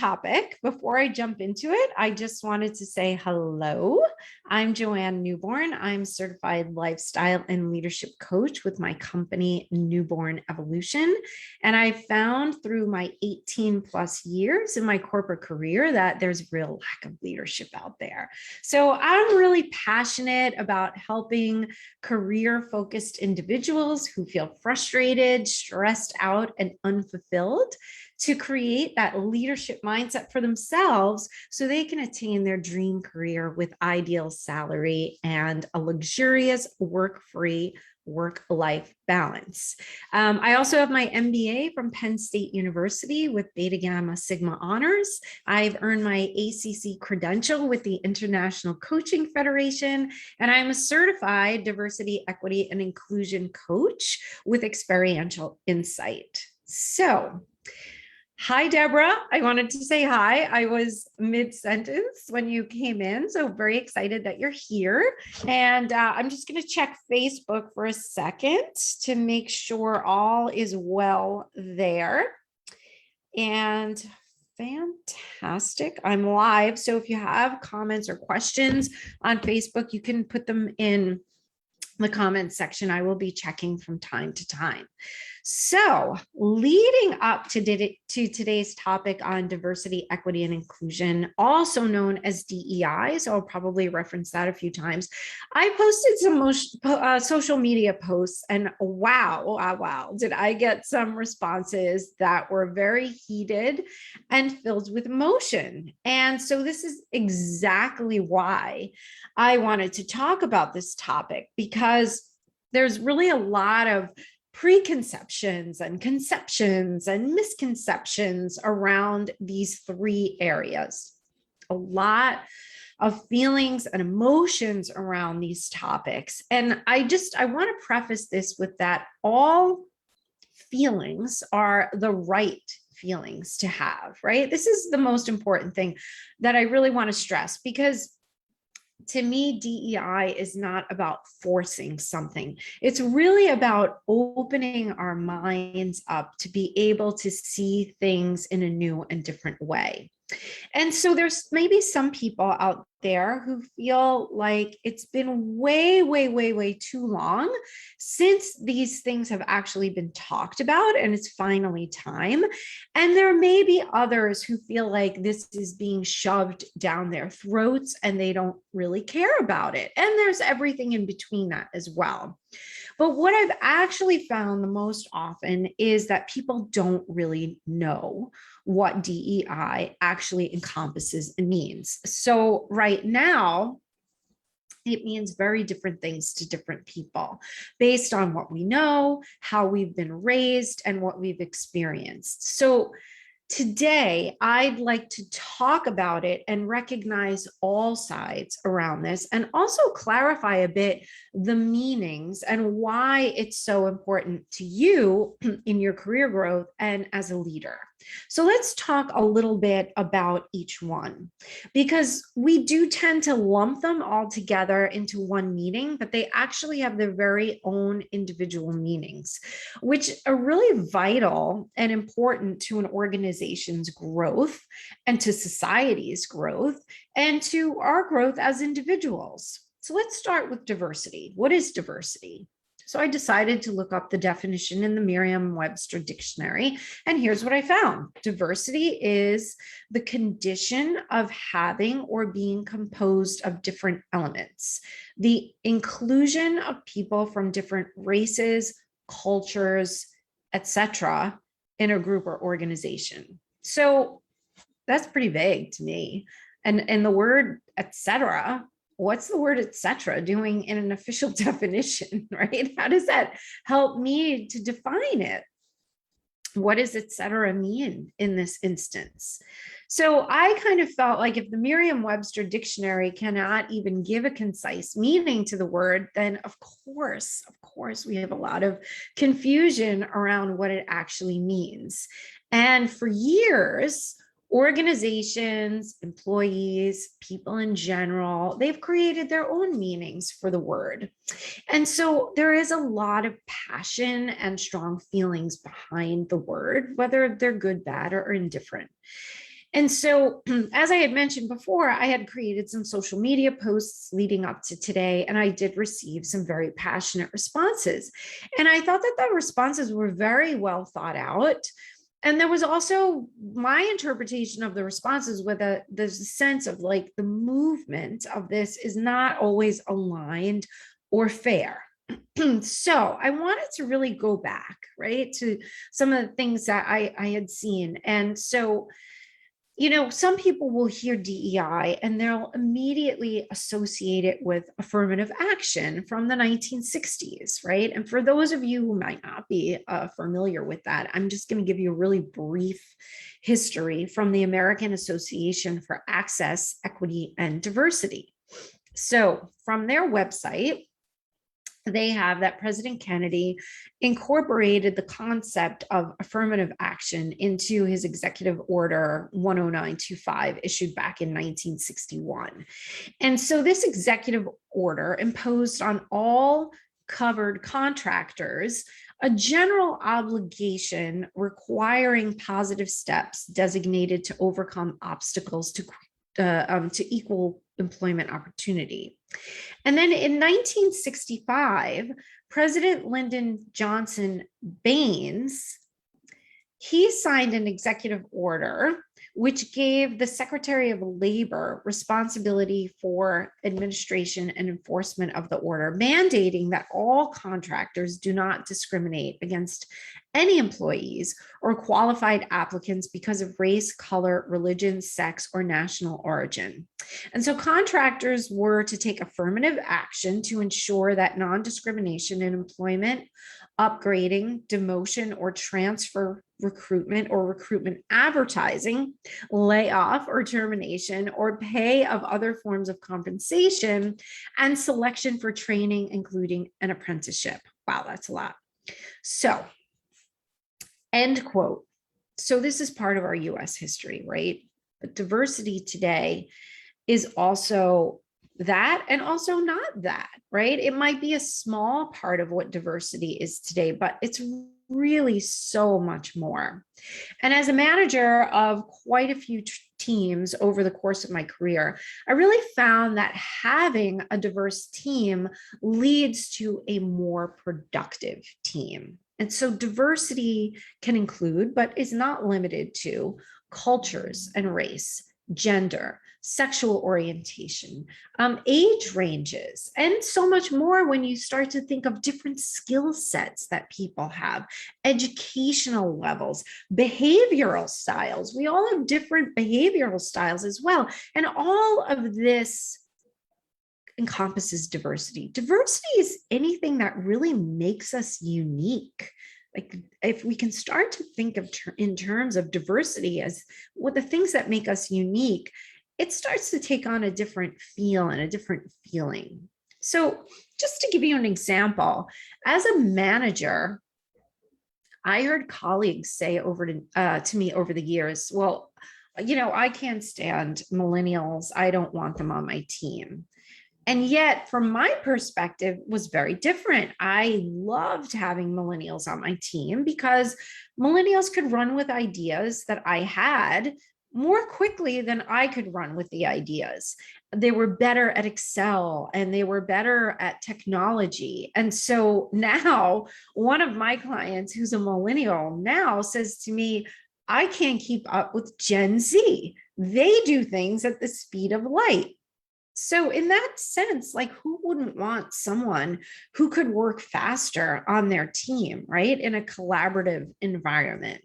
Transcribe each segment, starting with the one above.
topic. Before I jump into it, I just wanted to say hello. I'm Joanne Newborn. I'm certified lifestyle and leadership coach with my company, Newborn Evolution. And I found through my 18 plus years in my corporate career that there's real lack of leadership out there. So I'm really passionate about helping career-focused individuals who feel frustrated, stressed out, and unfulfilled to create that leadership mindset for themselves so they can attain their dream career with ideal salary and a luxurious work-free work-life balance. I also have my MBA from Penn State University with Beta Gamma Sigma honors. I've earned my ACC credential with the International Coaching Federation, and I'm a certified diversity, equity, and inclusion coach with experiential insight. So, hi, Deborah. I wanted to say hi. I was mid-sentence when you came in, so very excited that you're here. And I'm just going to check Facebook for a second to make sure all is well there. And fantastic. I'm live. So if you have comments or questions on Facebook, you can put them in the comments section. I will be checking from time to time. So leading up to today's topic on diversity, equity, and inclusion, also known as DEI, so I'll probably reference that a few times, I posted some social media posts, and wow, did I get some responses that were very heated and filled with emotion. And so this is exactly why I wanted to talk about this topic, because there's really a lot of preconceptions and conceptions and misconceptions around these three areas. A lot of feelings and emotions around these topics. And I want to preface this with that all feelings are the right feelings to have, right? This is the most important thing that I really want to stress, because to me, DEI is not about forcing something. It's really about opening our minds up to be able to see things in a new and different way. And so there's maybe some people out there who feel like it's been way too long since these things have actually been talked about, and it's finally time. And there may be others who feel like this is being shoved down their throats and they don't really care about it. And there's everything in between that as well. But what I've actually found the most often is that people don't really know what DEI actually encompasses and means. So right now, it means very different things to different people based on what we know, how we've been raised, and what we've experienced. So today, I'd like to talk about it and recognize all sides around this, and also clarify a bit the meanings and why it's so important to you in your career growth and as a leader. So let's talk a little bit about each one, because we do tend to lump them all together into one meaning, but they actually have their very own individual meanings, which are really vital and important to an organization's growth and to society's growth and to our growth as individuals. So let's start with diversity. What is diversity? So I decided to look up the definition in the Merriam-Webster dictionary, and here's what I found. Diversity is the condition of having or being composed of different elements, the inclusion of people from different races, cultures, etc., in a group or organization. So that's pretty vague to me. And the word etc., what's the word etc. doing in an official definition, right? How does that help me to define it? What does etc. mean in this instance? So I kind of felt like if the Merriam-Webster dictionary cannot even give a concise meaning to the word, then of course, we have a lot of confusion around what it actually means. And for years, organizations, employees, people in general, they've created their own meanings for the word. And so there is a lot of passion and strong feelings behind the word, whether they're good, bad, or indifferent. And so, as I had mentioned before, I had created some social media posts leading up to today, and I did receive some very passionate responses. And I thought that the responses were very well thought out. And there was also my interpretation of the responses with there's a sense of like the movement of this is not always aligned or fair. So I wanted to really go back, right, to some of the things that I had seen. And so, some people will hear DEI and they'll immediately associate it with affirmative action from the 1960s, right? And for those of you who might not be familiar with that, I'm just going to give you a really brief history from the American Association for Access, Equity, and Diversity. So from their website, they have that President Kennedy incorporated the concept of affirmative action into his executive order 10925 issued back in 1961. And so this executive order imposed on all covered contractors a general obligation requiring positive steps designated to overcome obstacles to equal employment opportunity. And then in 1965, President Lyndon Johnson Baines, he signed an executive order which gave the Secretary of Labor responsibility for administration and enforcement of the order, mandating that all contractors do not discriminate against any employees or qualified applicants because of race, color, religion, sex, or national origin. And so contractors were to take affirmative action to ensure that non-discrimination in employment, upgrading, demotion, or transfer recruitment or recruitment advertising, layoff or termination, or pay of other forms of compensation, and selection for training, including an apprenticeship. Wow, that's a lot. So, end quote. So this is part of our US history, right? But diversity today is also that and also not that, right? It might be a small part of what diversity is today, but it's really so much more. And as a manager of quite a few teams over the course of my career, I really found that having a diverse team leads to a more productive team. And so diversity can include, but is not limited to, cultures and race, gender, sexual orientation, age ranges, and so much more when you start to think of different skill sets that people have, educational levels, behavioral styles. We all have different behavioral styles as well. And all of this encompasses diversity. Diversity is anything that really makes us unique. Like if we can start to think of in terms of diversity as what the things that make us unique, it starts to take on a different feel and a different feeling. So just to give you an example, as a manager, I heard colleagues say to me over the years, well, I can't stand millennials. I don't want them on my team. And yet, from my perspective, was very different. I loved having millennials on my team because millennials could run with ideas that I had more quickly than I could run with the ideas. They were better at Excel and they were better at technology. And so now one of my clients who's a millennial now says to me, I can't keep up with Gen Z. They do things at the speed of light. So in that sense, like who wouldn't want someone who could work faster on their team, right? In a collaborative environment.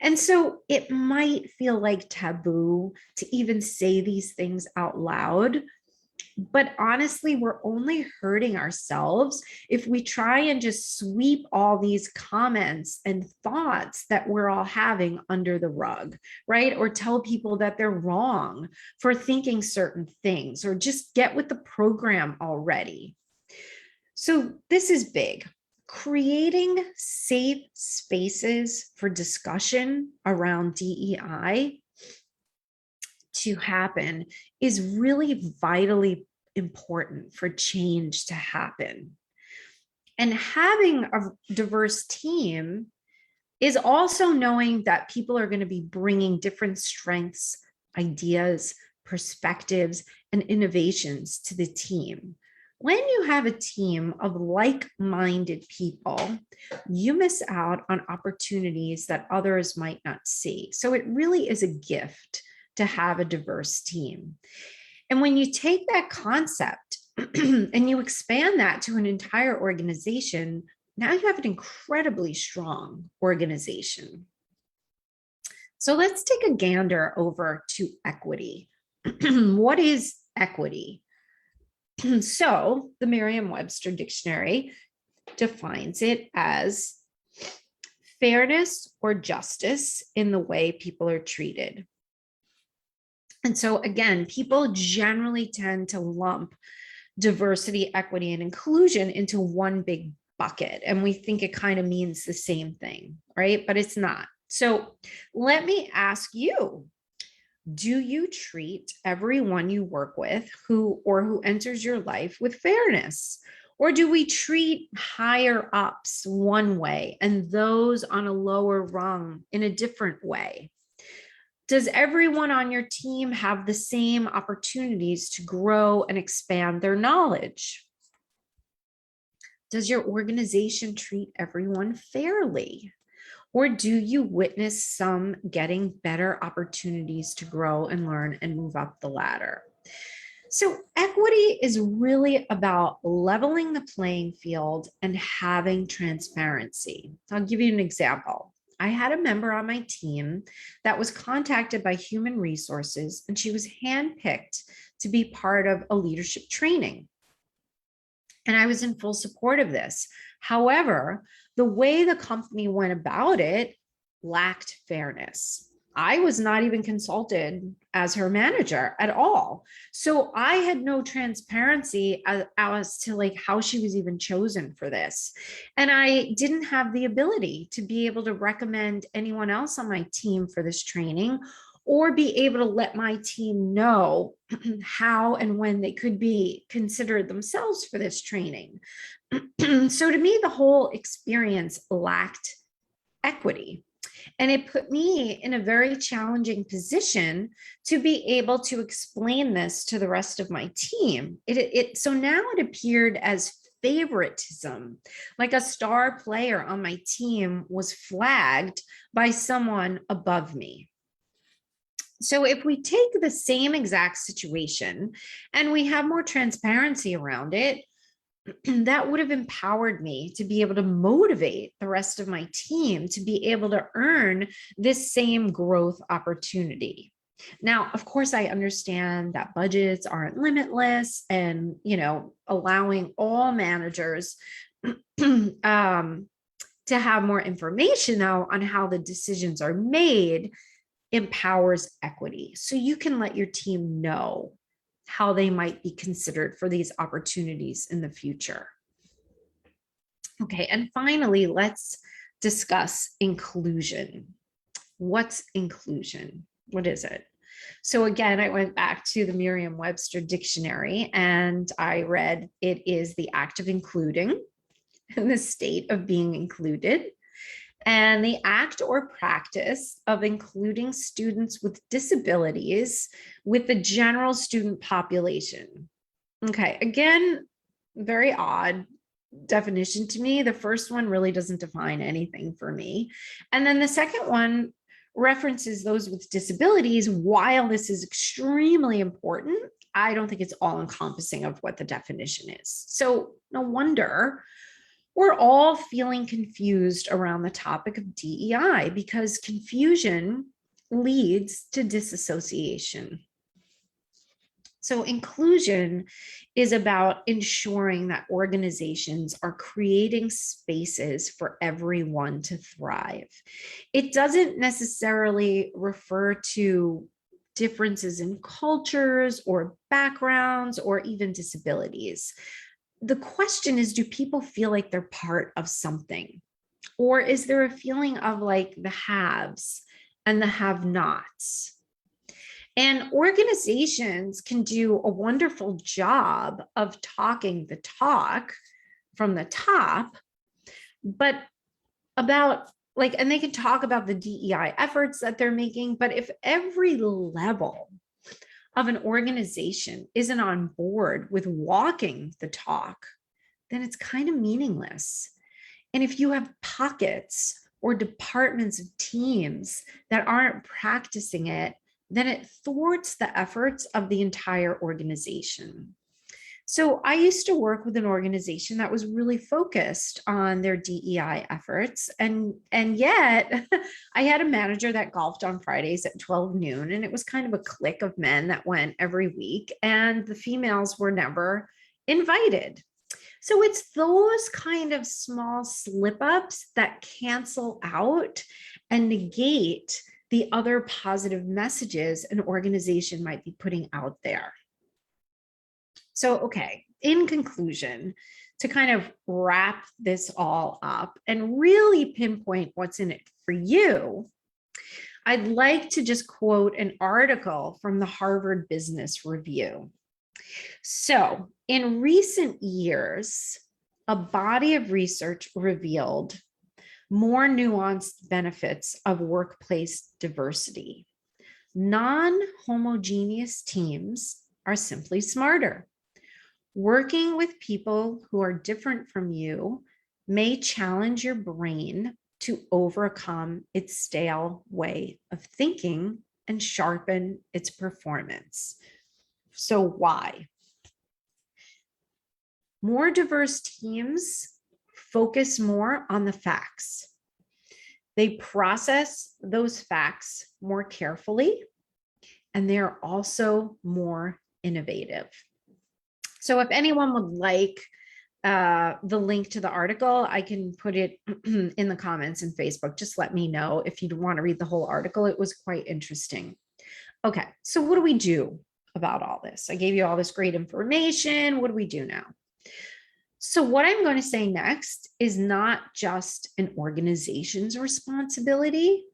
And so it might feel like taboo to even say these things out loud. But honestly, we're only hurting ourselves if we try and just sweep all these comments and thoughts that we're all having under the rug, right? Or tell people that they're wrong for thinking certain things, or just get with the program already. So this is big. Creating safe spaces for discussion around DEI to happen is really vitally important for change to happen. And having a diverse team is also knowing that people are going to be bringing different strengths, ideas, perspectives, and innovations to the team. When you have a team of like-minded people, you miss out on opportunities that others might not see. So it really is a gift to have a diverse team. And when you take that concept and you expand that to an entire organization, now you have an incredibly strong organization. So let's take a gander over to equity. What is equity? So the Merriam-Webster dictionary defines it as fairness or justice in the way people are treated. And so again, people generally tend to lump diversity, equity, and inclusion into one big bucket. And we think it kind of means the same thing, right? But it's not. So let me ask you, do you treat everyone you work with who enters your life with fairness? Or do we treat higher ups one way and those on a lower rung in a different way? Does everyone on your team have the same opportunities to grow and expand their knowledge? Does your organization treat everyone fairly? Or do you witness some getting better opportunities to grow and learn and move up the ladder? So equity is really about leveling the playing field and having transparency. I'll give you an example. I had a member on my team that was contacted by human resources, and she was handpicked to be part of a leadership training. And I was in full support of this. However, the way the company went about it lacked fairness. I was not even consulted as her manager at all. So I had no transparency as to like how she was even chosen for this. And I didn't have the ability to be able to recommend anyone else on my team for this training, or be able to let my team know how and when they could be considered themselves for this training. So to me, the whole experience lacked equity. And it put me in a very challenging position to be able to explain this to the rest of my team. So now it appeared as favoritism, like a star player on my team was flagged by someone above me. So if we take the same exact situation and we have more transparency around it, that would have empowered me to be able to motivate the rest of my team to be able to earn this same growth opportunity. Now, of course, I understand that budgets aren't limitless, and, allowing all managers to have more information though on how the decisions are made empowers equity. So you can let your team know how they might be considered for these opportunities in the future. Okay, and finally, let's discuss inclusion. What's inclusion? What is it? So again, I went back to the Merriam-Webster dictionary and I read it is the act of including in the state of being included, and the act or practice of including students with disabilities with the general student population. Okay, again, very odd definition to me. The first one really doesn't define anything for me. And then the second one references those with disabilities. While this is extremely important, I don't think it's all encompassing of what the definition is. So no wonder we're all feeling confused around the topic of DEI, because confusion leads to disassociation. So inclusion is about ensuring that organizations are creating spaces for everyone to thrive. It doesn't necessarily refer to differences in cultures or backgrounds or even disabilities. The question is, do people feel like they're part of something? Or is there a feeling of like the haves and the have-nots? And organizations can do a wonderful job of talking the talk from the top, but about like, and they can talk about the DEI efforts that they're making, but if every level of an organization isn't on board with walking the talk, then it's kind of meaningless. And if you have pockets or departments of teams that aren't practicing it, then it thwarts the efforts of the entire organization. So I used to work with an organization that was really focused on their DEI efforts. And yet I had a manager that golfed on Fridays at 12 noon, and it was kind of a clique of men that went every week, and the females were never invited. So it's those kind of small slip ups that cancel out and negate the other positive messages an organization might be putting out there. So, okay, in conclusion, to kind of wrap this all up and really pinpoint what's in it for you, I'd like to just quote an article from the Harvard Business Review. So, in recent years, a body of research revealed more nuanced benefits of workplace diversity. Non-homogeneous teams are simply smarter. Working with people who are different from you may challenge your brain to overcome its stale way of thinking and sharpen its performance. So why? More diverse teams focus more on the facts. They process those facts more carefully, and they're also more innovative. So if anyone would like the link to the article, I can put it in the comments in Facebook. Just let me know if you want to read the whole article. It was quite interesting. Okay, so what do we do about all this? I gave you all this great information. What do we do now? So what I'm going to say next is not just an organization's responsibility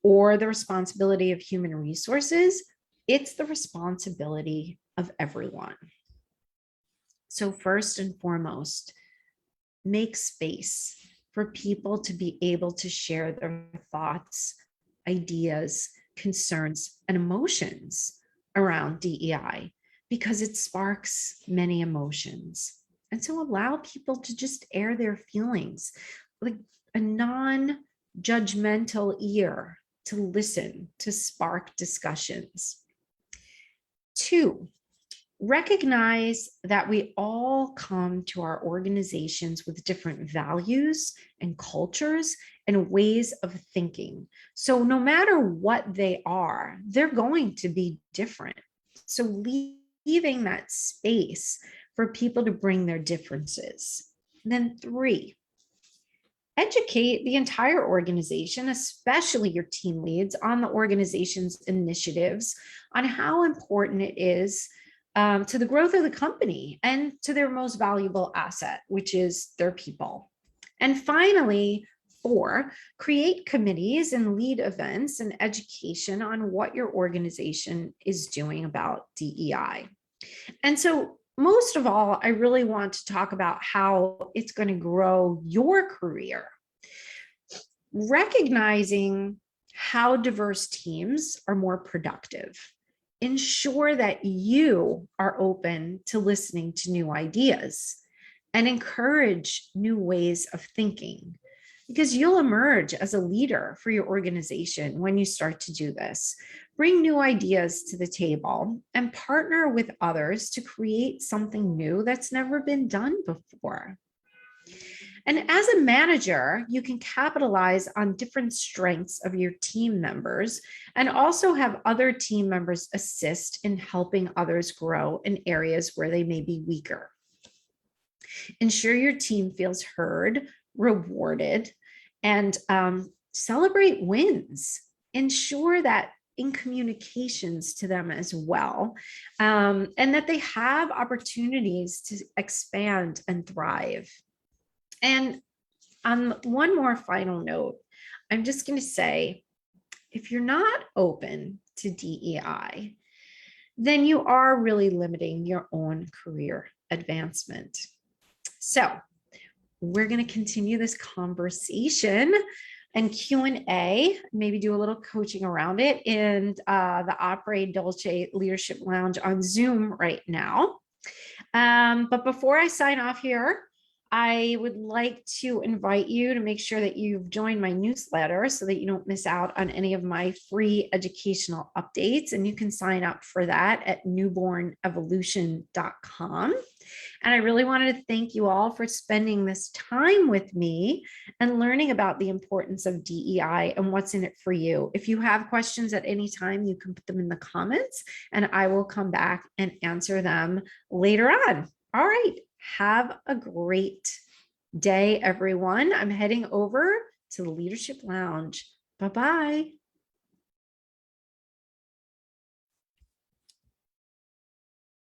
or the responsibility of human resources. It's the responsibility of everyone. So first and foremost, make space for people to be able to share their thoughts, ideas, concerns, and emotions around DEI, because it sparks many emotions. And so allow people to just air their feelings, like a non-judgmental ear to listen, to spark discussions. 2, recognize that we all come to our organizations with different values and cultures and ways of thinking. So no matter what they are, they're going to be different. So leaving that space for people to bring their differences. And then 3, educate the entire organization, especially your team leads, on the organization's initiatives, on how important it is to the growth of the company and to their most valuable asset, which is their people. And finally, 4, create committees and lead events and education on what your organization is doing about DEI. And so most of all, I really want to talk about how it's going to grow your career. Recognizing how diverse teams are more productive. Ensure that you are open to listening to new ideas and encourage new ways of thinking, because you'll emerge as a leader for your organization when you start to do this. Bring new ideas to the table and partner with others to create something new that's never been done before. And as a manager, you can capitalize on different strengths of your team members and also have other team members assist in helping others grow in areas where they may be weaker. Ensure your team feels heard, rewarded, and celebrate wins. Ensure that in communications to them as well, and that they have opportunities to expand and thrive. And on one more final note, I'm just going to say, if you're not open to DEI, then you are really limiting your own career advancement. So we're going to continue this conversation and Q&A, maybe do a little coaching around it in the Opera Dolce Leadership Lounge on Zoom right now. But before I sign off here, I would like to invite you to make sure that you've joined my newsletter so that you don't miss out on any of my free educational updates. And you can sign up for that at newbornevolution.com. And I really wanted to thank you all for spending this time with me and learning about the importance of DEI and what's in it for you. If you have questions at any time, you can put them in the comments and I will come back and answer them later on. All right. Have a great day, everyone. I'm heading over to the Leadership Lounge. Bye-bye.